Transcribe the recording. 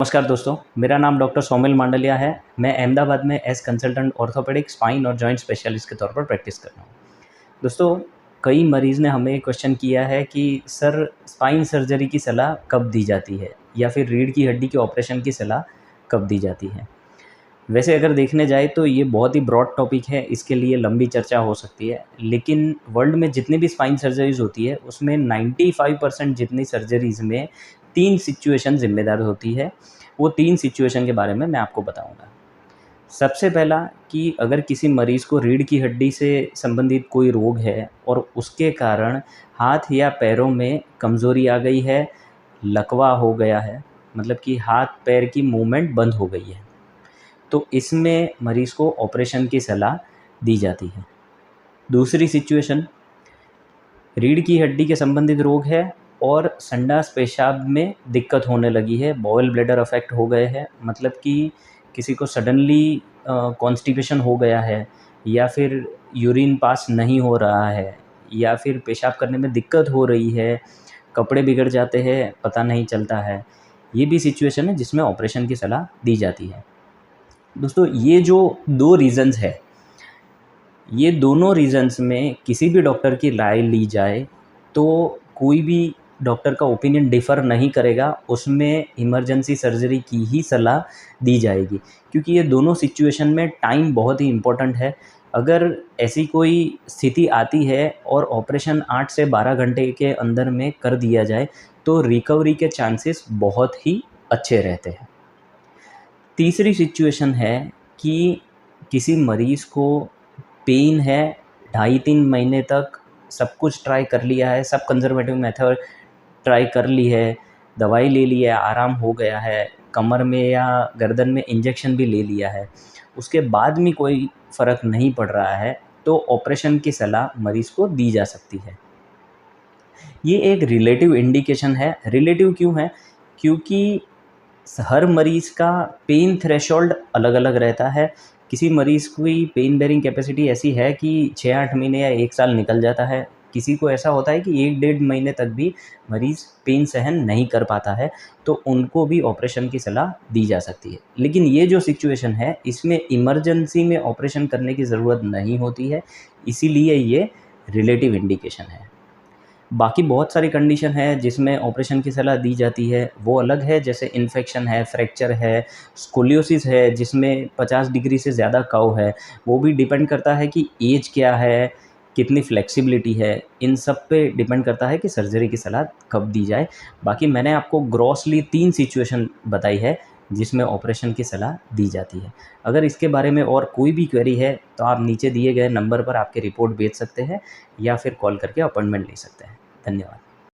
नमस्कार दोस्तों, मेरा नाम डॉक्टर सोमिल मांडलिया है। मैं अहमदाबाद में एज कंसल्टेंट ऑर्थोपेडिक स्पाइन और जॉइंट स्पेशलिस्ट के तौर पर प्रैक्टिस कर रहा हूँ। दोस्तों, कई मरीज़ ने हमें क्वेश्चन किया है कि सर स्पाइन सर्जरी की सलाह कब दी जाती है या फिर रीढ़ की हड्डी के ऑपरेशन की सलाह कब दी जाती है। वैसे अगर देखने जाए तो ये बहुत ही ब्रॉड टॉपिक है, इसके लिए लंबी चर्चा हो सकती है, लेकिन वर्ल्ड में जितनी भी स्पाइन सर्जरीज़ होती है उसमें 95% जितनी सर्जरीज़ में 3 सिचुएशन ज़िम्मेदार होती है। वो 3 सिचुएशन के बारे में मैं आपको बताऊँगा। सबसे पहला कि अगर किसी मरीज़ को रीढ़ की हड्डी से संबंधित कोई रोग है और उसके कारण हाथ या पैरों में कमज़ोरी आ गई है, लकवा हो गया है, मतलब कि हाथ पैर की मूवमेंट बंद हो गई है, तो इसमें मरीज़ को ऑपरेशन की सलाह दी जाती है। दूसरी सिचुएशन, रीढ़ की हड्डी के संबंधित रोग है और संडास पेशाब में दिक्कत होने लगी है, बॉयल ब्लैडर अफेक्ट हो गए हैं, मतलब कि किसी को सडनली कॉन्स्टिपेशन हो गया है या फिर यूरिन पास नहीं हो रहा है या फिर पेशाब करने में दिक्कत हो रही है, कपड़े बिगड़ जाते हैं, पता नहीं चलता है। ये भी सिचुएशन है जिसमें ऑपरेशन की सलाह दी जाती है। दोस्तों, ये जो 2 रीज़न्स है, ये दोनों रीज़न्स में किसी भी डॉक्टर की राय ली जाए तो कोई भी डॉक्टर का ओपिनियन डिफ़र नहीं करेगा, उसमें इमरजेंसी सर्जरी की ही सलाह दी जाएगी, क्योंकि ये दोनों सिचुएशन में टाइम बहुत ही इम्पोर्टेंट है। अगर ऐसी कोई स्थिति आती है और ऑपरेशन 8 से 12 घंटे के अंदर में कर दिया जाए तो रिकवरी के चांसेस बहुत ही अच्छे रहते हैं। तीसरी सिचुएशन है कि किसी मरीज़ को पेन है, 2.5-3 महीने तक सब कुछ ट्राई कर लिया है, सब कंज़र्वेटिव मेथड ट्राई कर ली है, दवाई ले ली है, आराम हो गया है, कमर में या गर्दन में इंजेक्शन भी ले लिया है, उसके बाद भी कोई फ़र्क नहीं पड़ रहा है, तो ऑपरेशन की सलाह मरीज़ को दी जा सकती है। ये एक रिलेटिव इंडिकेशन है। रिलेटिव क्यों है? क्योंकि हर मरीज़ का पेन थ्रेशोल्ड अलग-अलग रहता है। किसी मरीज़ की पेन बेयरिंग कैपेसिटी ऐसी है कि 6-8 महीने या 1 साल निकल जाता है। किसी को ऐसा होता है कि 1 डेढ़ महीने तक भी मरीज़ पेन सहन नहीं कर पाता है, तो उनको भी ऑपरेशन की सलाह दी जा सकती है। लेकिन ये जो सिचुएशन है, इसमें इमरजेंसी में ऑपरेशन करने की ज़रूरत नहीं होती है, इसीलिए ये रिलेटिव इंडिकेशन है। बाकी बहुत सारी कंडीशन है जिसमें ऑपरेशन की सलाह दी जाती है, वो अलग है, जैसे इन्फेक्शन है, फ्रैक्चर है, स्कोलियोसिस है जिसमें 50 डिग्री से ज़्यादा कर्व है, वो भी डिपेंड करता है कि एज क्या है, कितनी फ्लेक्सिबिलिटी है, इन सब पे डिपेंड करता है कि सर्जरी की सलाह कब दी जाए। बाकी मैंने आपको ग्रॉसली 3 सिचुएशन बताई है जिसमें ऑपरेशन की सलाह दी जाती है। अगर इसके बारे में और कोई भी क्वेरी है तो आप नीचे दिए गए नंबर पर आपकी रिपोर्ट भेज सकते हैं या फिर कॉल करके अपॉइंटमेंट ले सकते हैं। धन्यवाद।